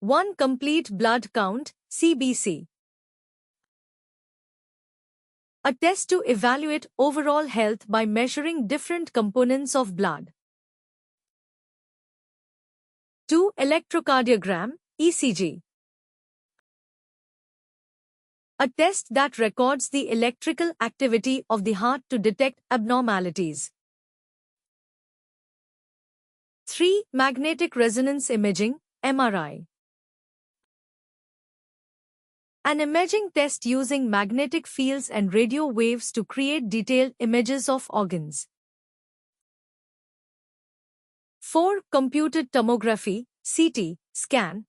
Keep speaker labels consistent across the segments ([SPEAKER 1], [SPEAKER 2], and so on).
[SPEAKER 1] 1. Complete blood count, CBC. A test to evaluate overall health by measuring different components of blood. 2. Electrocardiogram, ECG. A test that records the electrical activity of the heart to detect abnormalities. 3. Magnetic resonance imaging, MRI. An imaging test using magnetic fields and radio waves to create detailed images of organs. 4. Computed tomography, CT, scan.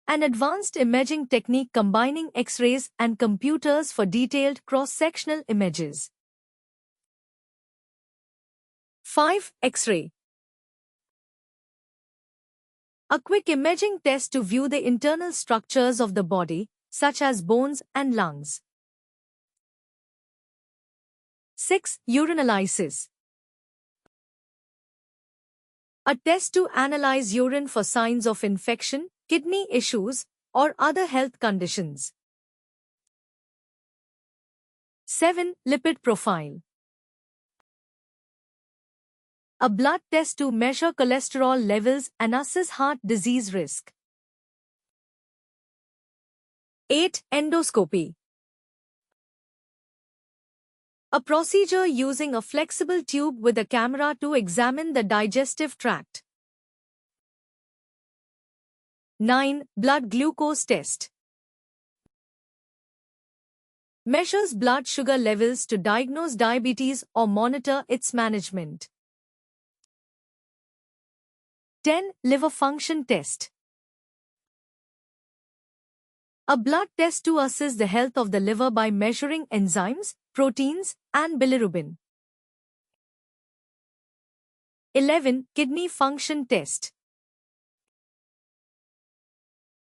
[SPEAKER 1] An advanced imaging technique combining X-rays and computers for detailed cross-sectional images. 5. X-ray. A quick imaging test to view the internal structures of the body, such as bones and lungs. 6. Urinalysis. A test to analyze urine for signs of infection, kidney issues, or other health conditions. 7. Lipid profile. A blood test to measure cholesterol levels and assess heart disease risk. 8. Endoscopy. A procedure using a flexible tube with a camera to examine the digestive tract. 9. Blood glucose test. Measures blood sugar levels to diagnose diabetes or monitor its management. 10. Liver function test. A blood test to assess the health of the liver by measuring enzymes, proteins, and bilirubin. 11. Kidney function test.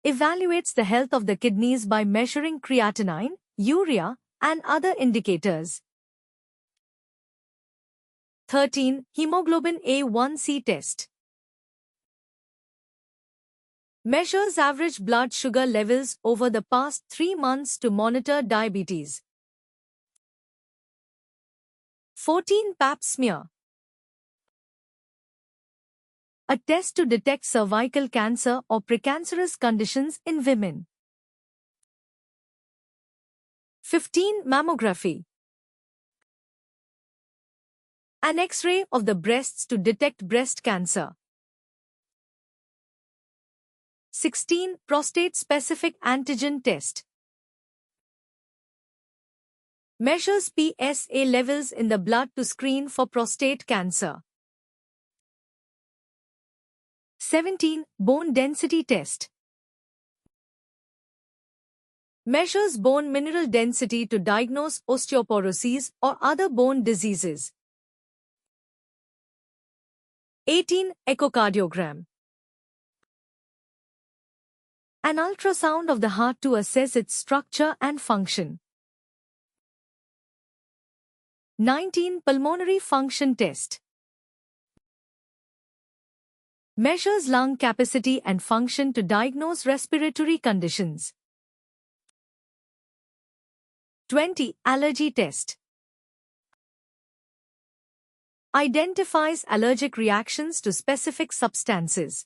[SPEAKER 1] Evaluates the health of the kidneys by measuring creatinine, urea, and other indicators. 13. Hemoglobin A1C test. Measures average blood sugar levels over the past 3 months to monitor diabetes. 14. Pap smear. A test to detect cervical cancer or precancerous conditions in women. 15. Mammography. An X-ray of the breasts to detect breast cancer. 16. Prostate-specific antigen test. Measures PSA levels in the blood to screen for prostate cancer. 17. Bone density test. Measures bone mineral density to diagnose osteoporosis or other bone diseases. 18. Echocardiogram. An ultrasound of the heart to assess its structure and function. 19. Pulmonary function test. Measures lung capacity and function to diagnose respiratory conditions. 20. Allergy test. Identifies allergic reactions to specific substances.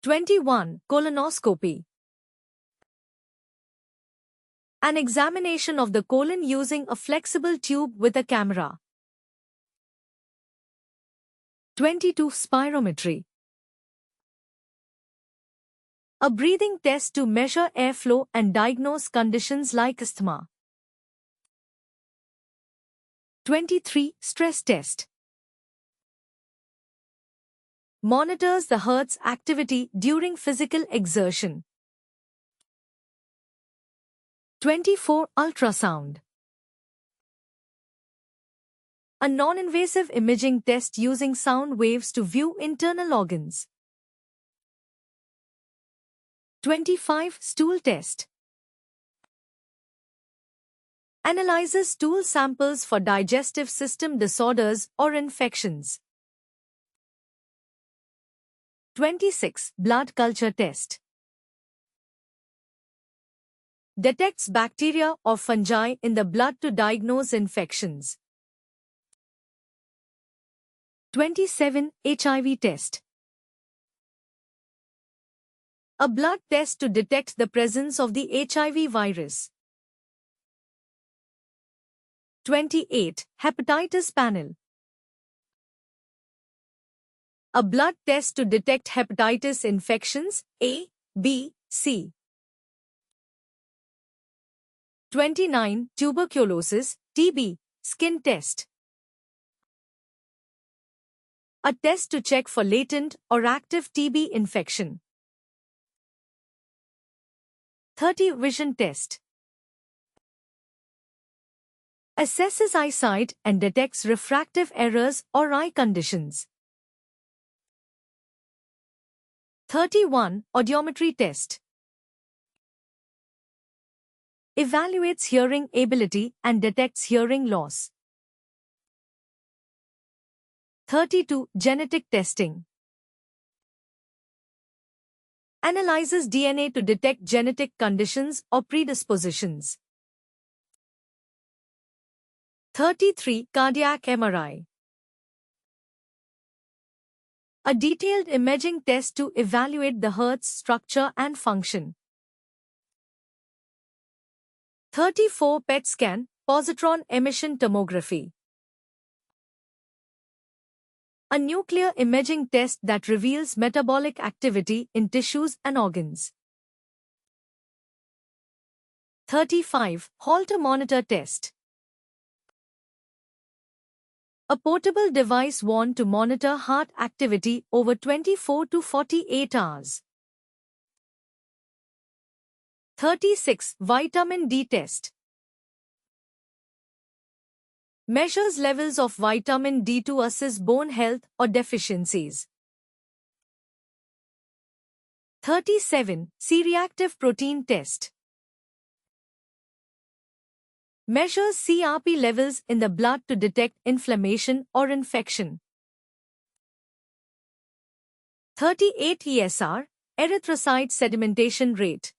[SPEAKER 1] 21. Colonoscopy. An examination of the colon using a flexible tube with a camera. 22. Spirometry. A breathing test to measure airflow and diagnose conditions like asthma. 23. Stress test. Monitors the heart's activity during physical exertion. 24. Ultrasound. A non-invasive imaging test using sound waves to view internal organs. 25. Stool test. Analyzes stool samples for digestive system disorders or infections. 26. Blood culture test. Detects bacteria or fungi in the blood to diagnose infections. 27. HIV test. A blood test to detect the presence of the HIV virus. 28. Hepatitis panel. A blood test to detect hepatitis infections A, B, C. 29. Tuberculosis, TB, skin test. A test to check for latent or active TB infection. 30. Vision test. Assesses eyesight and detects refractive errors or eye conditions. 31. Audiometry test. Evaluates hearing ability and detects hearing loss. 32. Genetic testing. Analyzes DNA to detect genetic conditions or predispositions. 33. Cardiac MRI. A detailed imaging test to evaluate the heart's structure and function. 34. PET scan, positron emission tomography. A nuclear imaging test that reveals metabolic activity in tissues and organs. 35. Holter monitor test. A portable device worn to monitor heart activity over 24 to 48 hours. 36. Vitamin D test. Measures levels of vitamin D to assess bone health or deficiencies. 37. C-reactive protein test. Measures CRP levels in the blood to detect inflammation or infection. 38. ESR, erythrocyte sedimentation rate.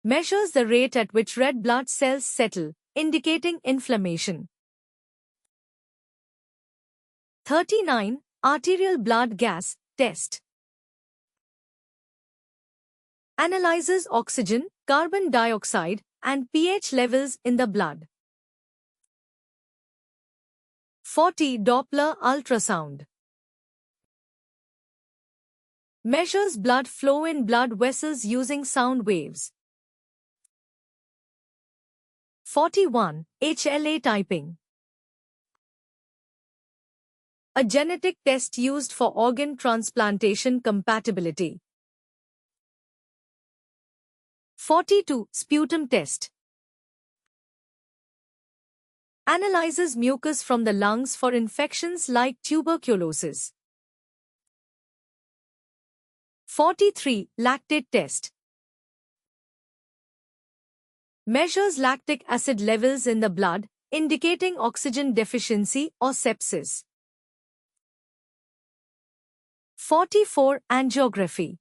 [SPEAKER 1] Measures the rate at which red blood cells settle, indicating inflammation. 39. Arterial blood gas test. Analyzes oxygen, carbon dioxide, and pH levels in the blood. 40. Doppler ultrasound. Measures blood flow in blood vessels using sound waves. 41. HLA typing. A genetic test used for organ transplantation compatibility. 42. Sputum test. Analyzes mucus from the lungs for infections like tuberculosis. 43. Lactate test. Measures lactic acid levels in the blood, indicating oxygen deficiency or sepsis. 44. Angiography.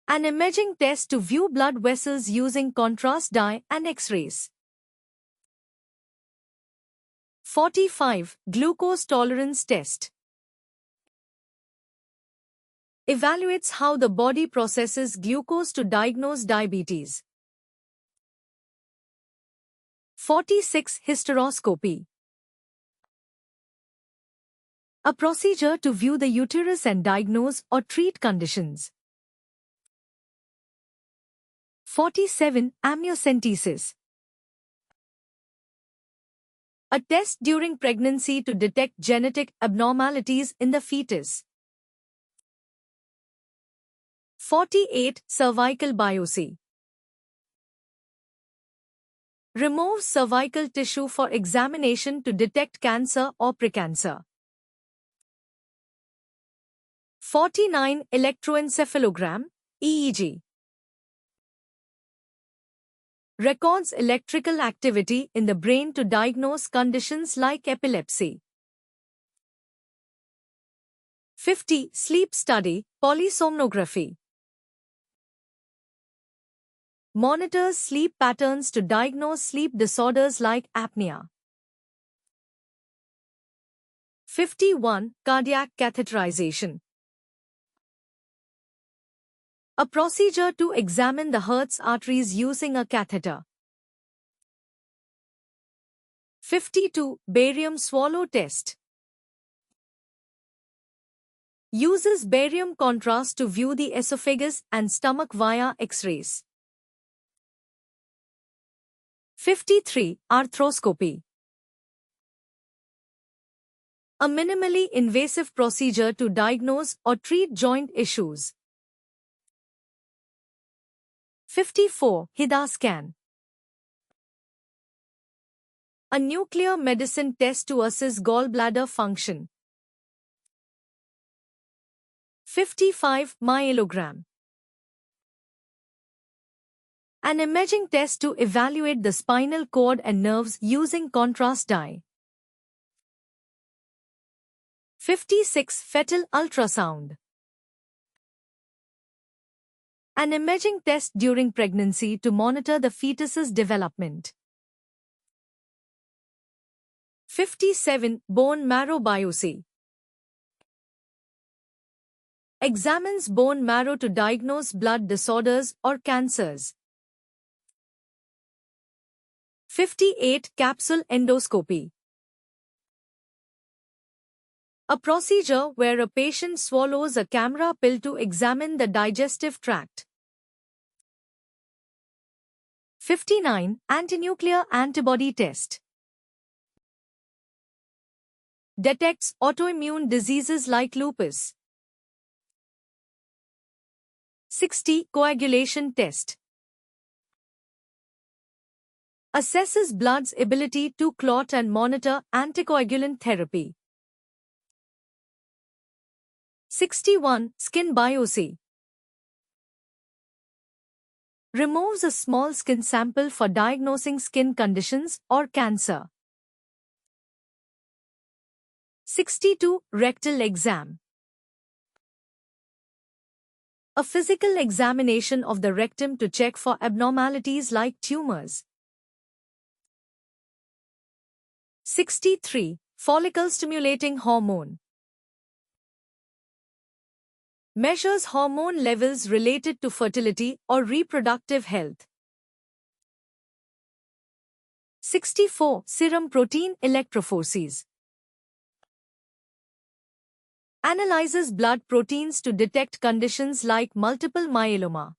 [SPEAKER 1] An imaging test to view blood vessels using contrast dye and X-rays. 45. Glucose tolerance test. Evaluates how the body processes glucose to diagnose diabetes. 46. Hysteroscopy. A procedure to view the uterus and diagnose or treat conditions. 47. Amniocentesis. A test during pregnancy to detect genetic abnormalities in the fetus. 48. Cervical biopsy. Removes cervical tissue for examination to detect cancer or precancer. 49. Electroencephalogram, EEG. Records electrical activity in the brain to diagnose conditions like epilepsy. 50. Sleep study, polysomnography. Monitors sleep patterns to diagnose sleep disorders like apnea. 51. Cardiac catheterization. A procedure to examine the heart's arteries using a catheter. 52. Barium swallow test. Uses barium contrast to view the esophagus and stomach via X-rays. 53. Arthroscopy. A minimally invasive procedure to diagnose or treat joint issues. 54. HIDA scan. A nuclear medicine test to assess gallbladder function. 55. Myelogram. An imaging test to evaluate the spinal cord and nerves using contrast dye. 56. Fetal ultrasound. An imaging test during pregnancy to monitor the fetus's development. 57. Bone marrow biopsy. Examines bone marrow to diagnose blood disorders or cancers. 58. Capsule endoscopy. A procedure where a patient swallows a camera pill to examine the digestive tract. 59. Antinuclear antibody test. Detects autoimmune diseases like lupus. 60. Coagulation test. Assesses blood's ability to clot and monitor anticoagulant therapy. 61. Skin biopsy. Removes a small skin sample for diagnosing skin conditions or cancer. 62. Rectal exam. A physical examination of the rectum to check for abnormalities like tumors. 63. Follicle-stimulating hormone. Measures hormone levels related to fertility or reproductive health. 64. Serum protein electrophoresis. Analyzes blood proteins to detect conditions like multiple myeloma.